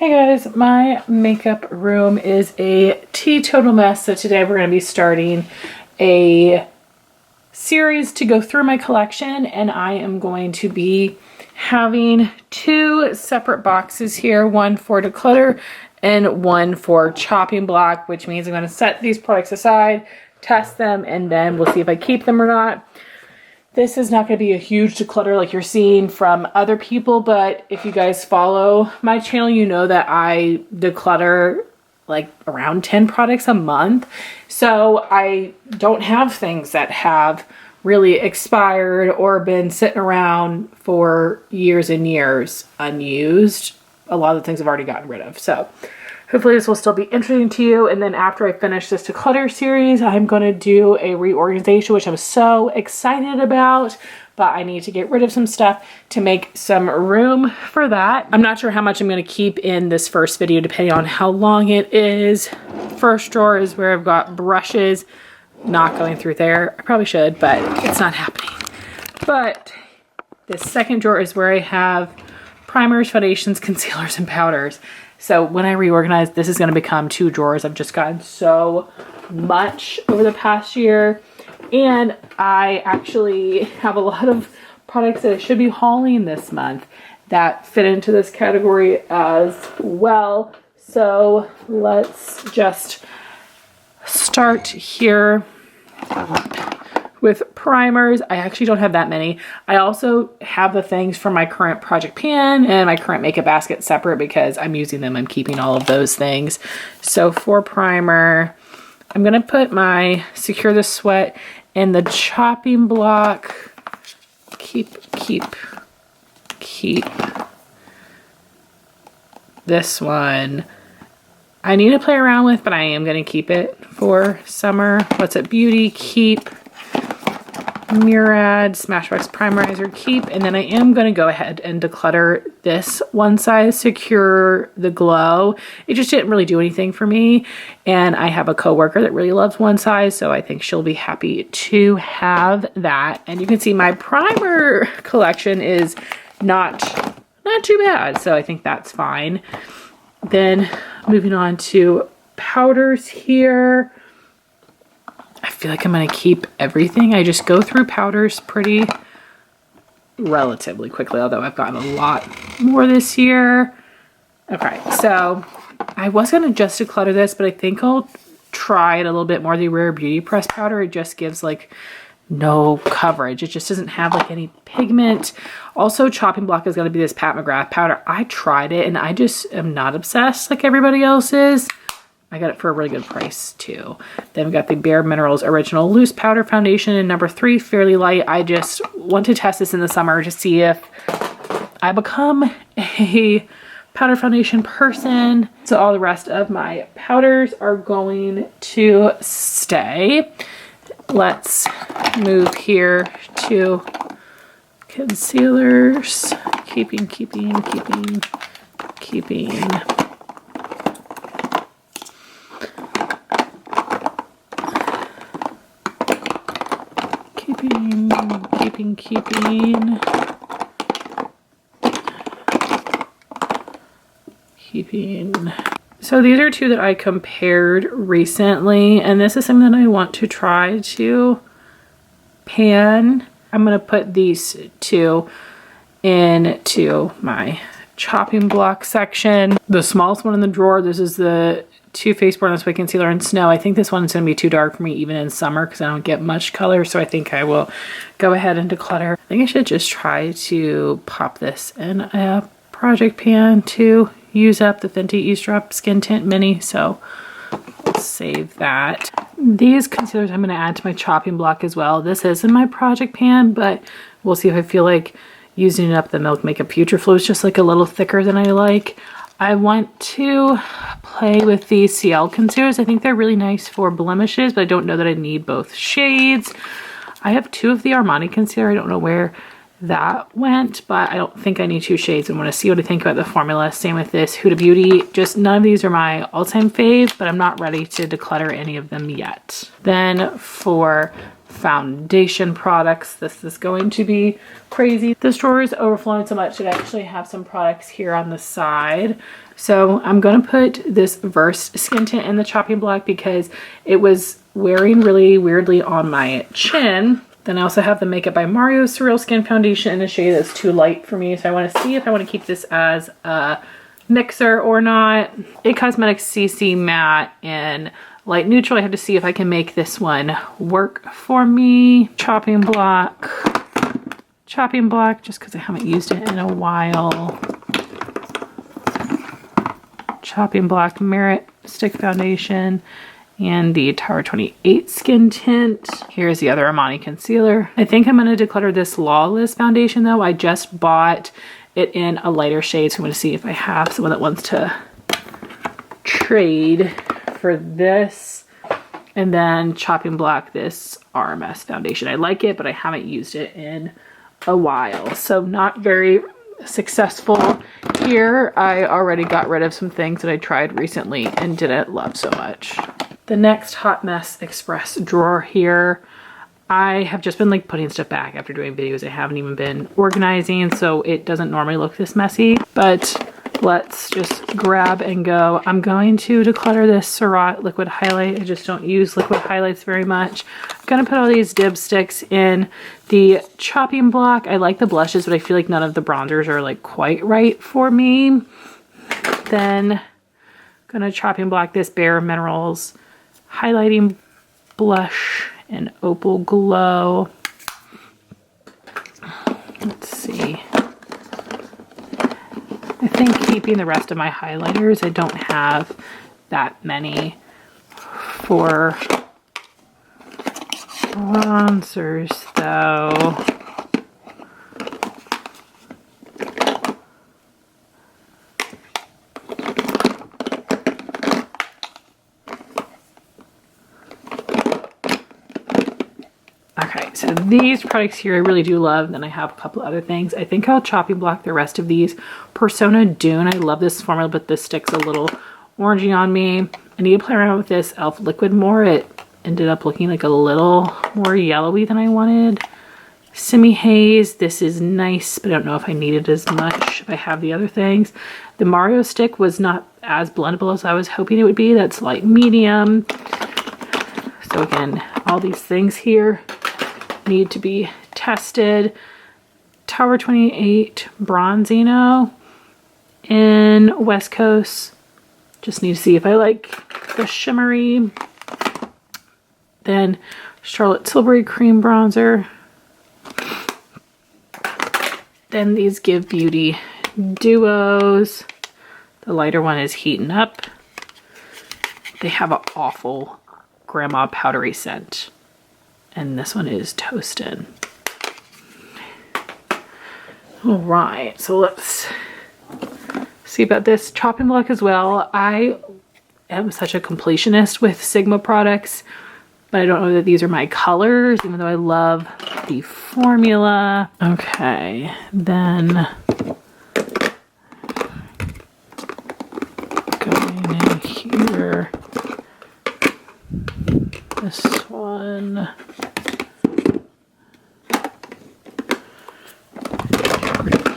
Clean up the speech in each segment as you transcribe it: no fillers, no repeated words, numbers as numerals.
Hey guys, my makeup room is a teetotal mess. So today we're going to be starting a series to go through my collection, and I am going to be having two separate boxes here, one for declutter and one for chopping block, which means I'm going to set these products aside, test them, and then we'll see if I keep them or not. This is not going to be a huge declutter like you're seeing from other people, but if you guys follow my channel, you know that I declutter like around 10 products a month. So I don't have things that have really expired or been sitting around for years and years unused. A lot of the things I've already gotten rid of. So hopefully this will still be interesting to you. And then after I finish this declutter series, I'm going to do a reorganization, which I'm so excited about, but I need to get rid of some stuff to make some room for that. I'm not sure how much I'm going to keep in this first video, depending on how long it is. First drawer is where I've got brushes. Not going through there. I probably should, but it's not happening. But the second drawer is where I have primers, foundations, concealers, and powders. So when I reorganize, this is going to become two drawers. I've just gotten so much over the past year. And I actually have a lot of products that I should be hauling this month that fit into this category as well. So let's just start here with primers. I actually don't have that many. I also have the things for my current project pan and my current makeup basket separate because I'm using them. I'm keeping all of those things. So for primer, I'm going to put my Secure the Sweat in the chopping block. Keep this one. I need to play around with, but I am going to keep it for summer. What's It Beauty, keep. Murad Smashbox Primerizer, keep. And then I am going to go ahead and declutter this One Size Secure the Glow. It just didn't really do anything for me, and I have a coworker that really loves One Size, so I think she'll be happy to have that. And you can see my primer collection is not too bad, so I think that's fine. Then moving on to powders here. I feel like I'm going to keep everything. I just go through powders pretty relatively quickly, although I've gotten a lot more this year. Okay, so I was going to just declutter this, but I think I'll try it a little bit more. The Rare Beauty Press powder, it just gives like no coverage. It just doesn't have like any pigment. Also, chopping block is going to be this Pat McGrath powder. I tried it and I just am not obsessed like everybody else is. I got it for a really good price too. Then we got the Bare Minerals Original Loose Powder Foundation in number 3, Fairly Light. I just want to test this in the summer to see if I become a powder foundation person. So all the rest of my powders are going to stay. Let's move here to concealers. Keeping. Keeping. So these are two that I compared recently, and this is something that I want to try to pan. I'm going to put these two into my chopping block section. The smallest one in the drawer, this is the Too Faced Born This Way Concealer in Snow. I think this one's going to be too dark for me even in summer because I don't get much color, so I think I will go ahead and declutter. I think I should just try to pop this in a project pan to use up the Fenty Eavesdrop Skin Tint Mini, so let's save that. These concealers I'm going to add to my chopping block as well. This is in my project pan, but we'll see if I feel like using up the Milk Makeup Future Flow. It's just like a little thicker than I like. I want to play with these CL concealers. I think they're really nice for blemishes, but I don't know that I need both shades. I have two of the Armani concealer. I don't know where that went, but I don't think I need two shades. I want to see what I think about the formula. Same with this Huda Beauty. Just none of these are my all-time fave, but I'm not ready to declutter any of them yet. Then for foundation products. This is going to be crazy. This drawer is overflowing so much that I actually have some products here on the side. So I'm going to put this Versed skin tint in the chopping block because it was wearing really weirdly on my chin. Then I also have the Makeup by Mario Surreal Skin Foundation in a shade that's too light for me. So I want to see if I want to keep this as a mixer or not. It Cosmetics CC Matte in light neutral. I have to see if I can make this one work for me. Chopping block, just because I haven't used it in a while. Chopping block, Merit Stick Foundation, and the Tower 28 Skin Tint. Here's the other Armani concealer. I think I'm going to declutter this Lawless foundation though. I just bought it in a lighter shade, so I'm going to see if I have someone that wants to trade for this. And then chopping block, this RMS foundation. I like it, but I haven't used it in a while, so not very successful here. I already got rid of some things that I tried recently and didn't love so much. The next Hot Mess Express drawer here, I have just been like putting stuff back after doing videos. I haven't even been organizing, so it doesn't normally look this messy, but let's just grab and go. I'm going to declutter this Surratt liquid highlight. I just don't use liquid highlights very much. I'm gonna put all these dipsticks in the chopping block. I like the blushes, but I feel like none of the bronzers are like quite right for me. Then gonna chopping block this Bare Minerals highlighting blush in Opal Glow. Let's see. I think keeping the rest of my highlighters. I don't have that many for bronzers though. Okay, so these products here I really do love. And then I have a couple other things. I think I'll chopping block the rest of these. Persona Dune, I love this formula, but this sticks a little orangey on me. I need to play around with this e.l.f. liquid more. It ended up looking like a little more yellowy than I wanted. Simi Haze, this is nice, but I don't know if I need it as much if I have the other things. The Mario stick was not as blendable as I was hoping it would be. That's light medium. So again, all these things here need to be tested. Tower 28 Bronzino in West Coast. Just need to see if I like the shimmery. Then Charlotte Tilbury Cream Bronzer. Then these Give Beauty duos. The lighter one is Heating Up. They have an awful grandma powdery scent. And this one is Toastin'. All right, so let's see about this chopping block as well. I am such a completionist with Sigma products, but I don't know that these are my colors, even though I love the formula. Okay, then going in here, this one.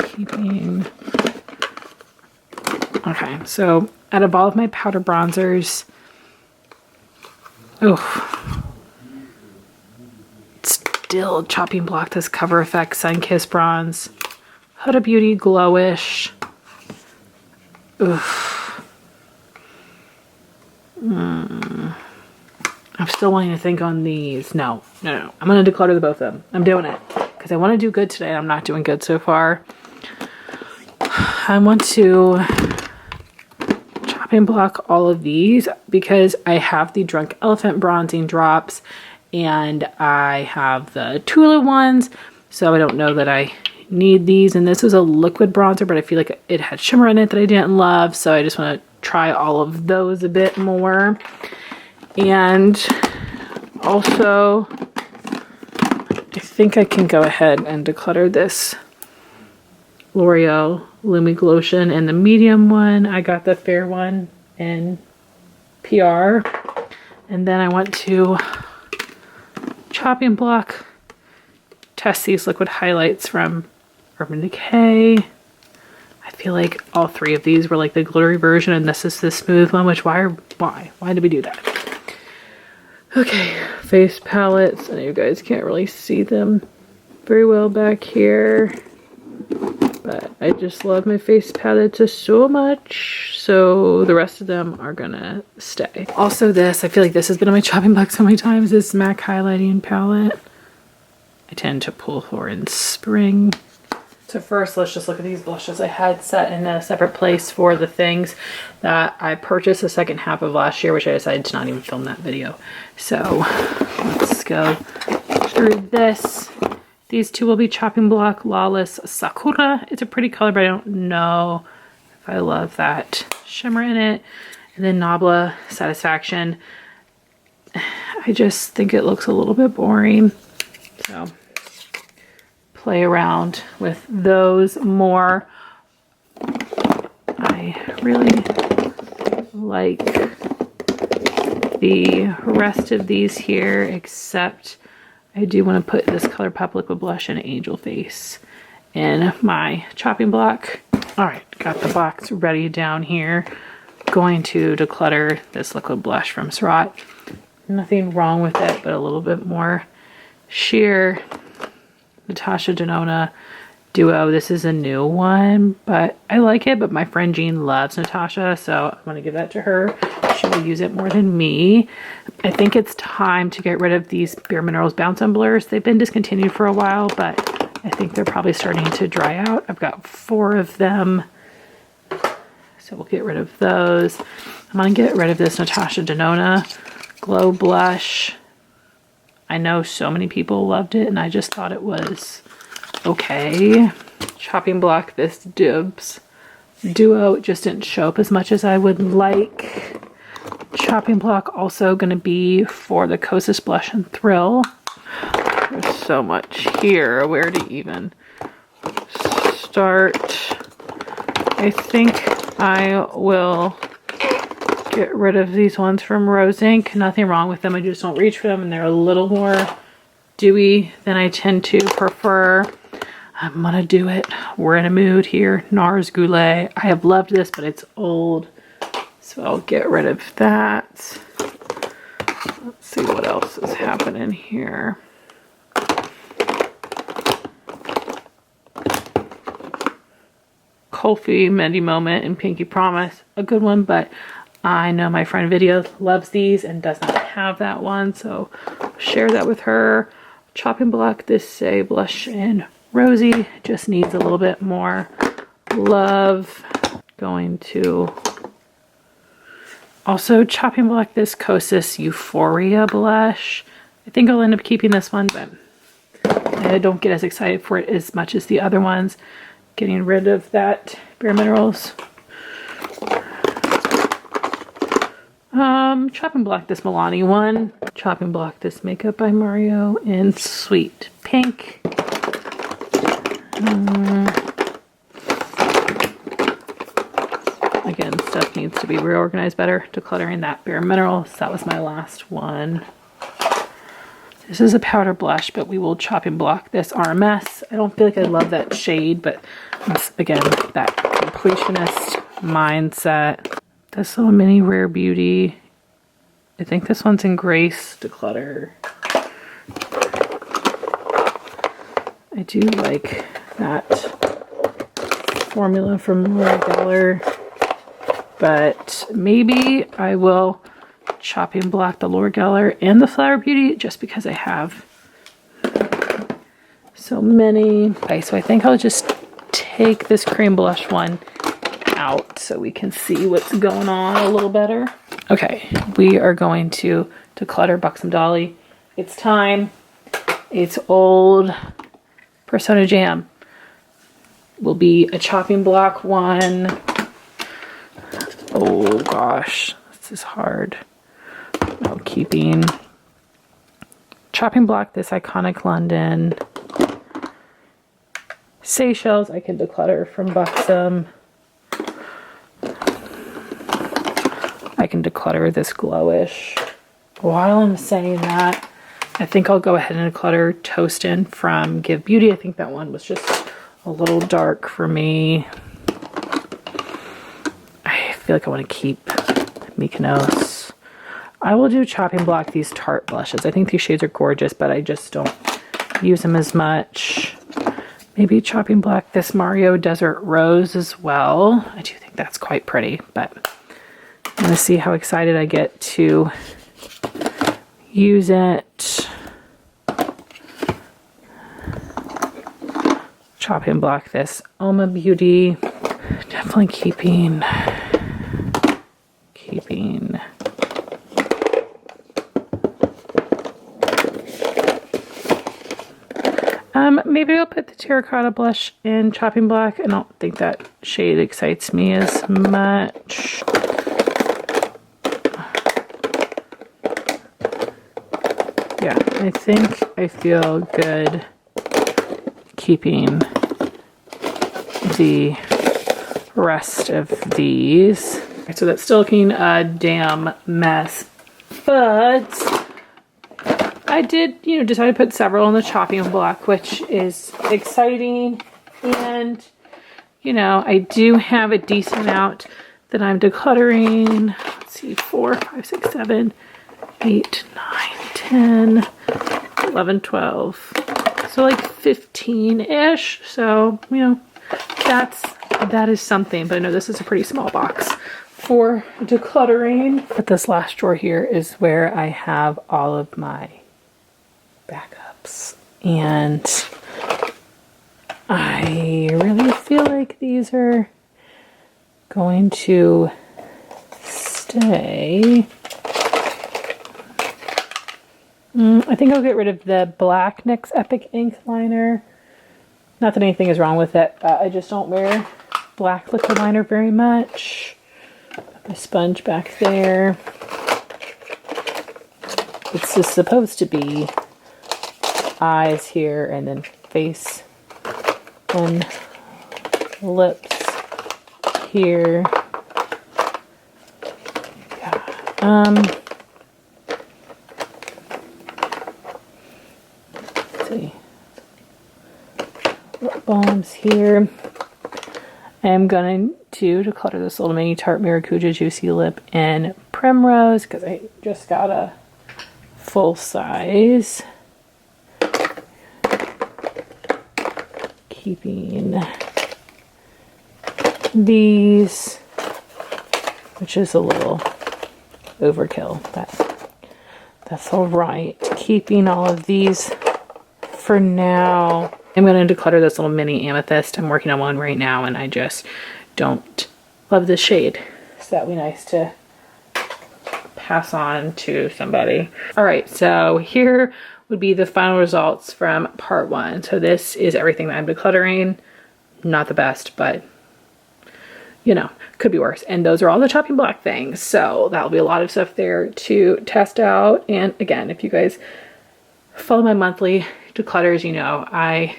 Keeping. Okay, so out of all of my powder bronzers, still chopping block this Cover Effect Sunkissed Bronze. Huda Beauty Glowish. I'm still wanting to think on these. No. I'm going to declutter the both of them. I'm doing it because I want to do good today and I'm not doing good so far. I want to chopping block all of these because I have the Drunk Elephant bronzing drops and I have the Tula ones, so I don't know that I need these. And this is a liquid bronzer, but I feel like it had shimmer in it that I didn't love, so I just want to try all of those a bit more. And also I think I can go ahead and declutter this L'Oreal Lumi Glotion in the medium one. I got the fair one in PR. And then I want to chopping block. Test these liquid highlights from Urban Decay. I feel like all three of these were like the glittery version and this is the smooth one, which why did we do that? Okay, face palettes. I know you guys can't really see them very well back here, but I just love my face palettes so much, so the rest of them are gonna stay. Also this, I feel like this has been on my chopping block so many times, this MAC highlighting palette. I tend to pull for in spring. So first, let's just look at these blushes. I had set in a separate place for the things that I purchased the second half of last year, which I decided to not even film that video. So let's go through this. These two will be Chopping Block Lawless Sakura. It's a pretty color, but I don't know if I love that shimmer in it. And then Nabla Satisfaction. I just think it looks a little bit boring. So play around with those more. I really like the rest of these here, except I do want to put this ColourPop Liquid Blush in Angel Face in my chopping block. All right, got the box ready down here. Going to declutter this liquid blush from Surratt. Nothing wrong with it, but a little bit more sheer. Natasha Denona Duo. This is a new one, but I like it, but my friend Jean loves Natasha, so I'm going to give that to her. She will use it more than me. I think it's time to get rid of these Bare Minerals Bounce on Blurs. They've been discontinued for a while, but I think they're probably starting to dry out. I've got 4 of them, so we'll get rid of those. I'm going to get rid of this Natasha Denona Glow Blush. I know so many people loved it and I just thought it was okay. Chopping block this Dibs Duo. It just didn't show up as much as I would like. Chopping block also going to be for the Kosas Blush and Thrill. There's so much here. Where to even start? I think I will get rid of these ones from Rose Inc. Nothing wrong with them. I just don't reach for them and they're a little more dewy than I tend to prefer. I'm gonna do it. We're in a mood here. NARS Goulet. I have loved this, but it's old. So I'll get rid of that. Let's see what else is happening here. Kulfi Mendy Moment and Pinky Promise. A good one, but I know my friend Video loves these and does not have that one, so share that with her. Chopping block this Say Blush in Rosy. Just needs a little bit more love. Going to also chopping block this Kosas Euphoria blush. I think I'll end up keeping this one, but I don't get as excited for it as much as the other ones. Getting rid of that Bare Minerals. Chopping block this Milani one. Chopping block this Makeup by Mario in Sweet Pink. Again, stuff needs to be reorganized better. Decluttering that Bare Minerals. That was my last one. This is a powder blush, but we will chopping block this RMS. I don't feel like I love that shade, but it's, again, that completionist mindset. This little mini Rare Beauty. I think this one's in Grace Declutter. I do like that formula from Laura Geller, but maybe I will chopping block the Laura Geller and the Flower Beauty just because I have so many. Okay, so I think I'll just take this cream blush one out so we can see what's going on a little better. Okay, we are going to declutter Buxom Dolly. It's time. It's old. Persona Jam will be a chopping block one. Oh gosh, this is hard. No, keeping chopping block this Iconic London. Seychelles I can declutter from Buxom. I can declutter this Glowish. While I'm saying that, I think I'll go ahead and declutter Toastin' from Give Beauty. I think that one was just a little dark for me. I feel like I want to keep Mykonos. I will do chopping block these Tarte blushes. I think these shades are gorgeous, but I just don't use them as much. Maybe chopping block this Mario Desert Rose as well. I do think that's quite pretty, but I'm gonna see how excited I get to use it. Chopping block this Oma Beauty. Definitely keeping. Maybe I'll put the terracotta blush in chopping block. I don't think that shade excites me as much. Yeah, I think I feel good keeping the rest of these. So that's still looking a damn mess, but I did, decide to put several in the chopping block, which is exciting. And, I do have a decent amount that I'm decluttering. Let's see, 4, 5, 6, 7, 8, 9, 10, 11, 12. So like 15-ish. So, that is something. But I know this is a pretty small box for decluttering. But this last drawer here is where I have all of my backups, and I really feel like these are going to stay. I think I'll get rid of the black NYX Epic Ink liner. Not that anything is wrong with it, I just don't wear black liquid liner very much. Put my sponge back there. It's just supposed to be eyes here, and then face and lips here. Yeah. Let's see. Lip balms here. I'm going to declutter this little mini Tarte Maracuja Juicy Lip in Primrose because I just got a full size. Keeping these, which is a little overkill, but that's all right. Keeping all of these for now. I'm going to declutter this little mini amethyst. I'm working on one right now, and I just don't love this shade. So that would be nice to pass on to somebody. All right, so here would be the final results from part 1. So this is everything that I'm decluttering. Not the best, but could be worse. And those are all the chopping block things. So that'll be a lot of stuff there to test out. And again, if you guys follow my monthly declutters, I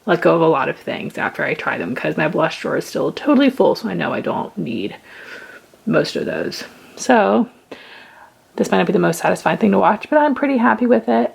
let go of a lot of things after I try them because my blush drawer is still totally full. So I know I don't need most of those. So this might not be the most satisfying thing to watch, but I'm pretty happy with it.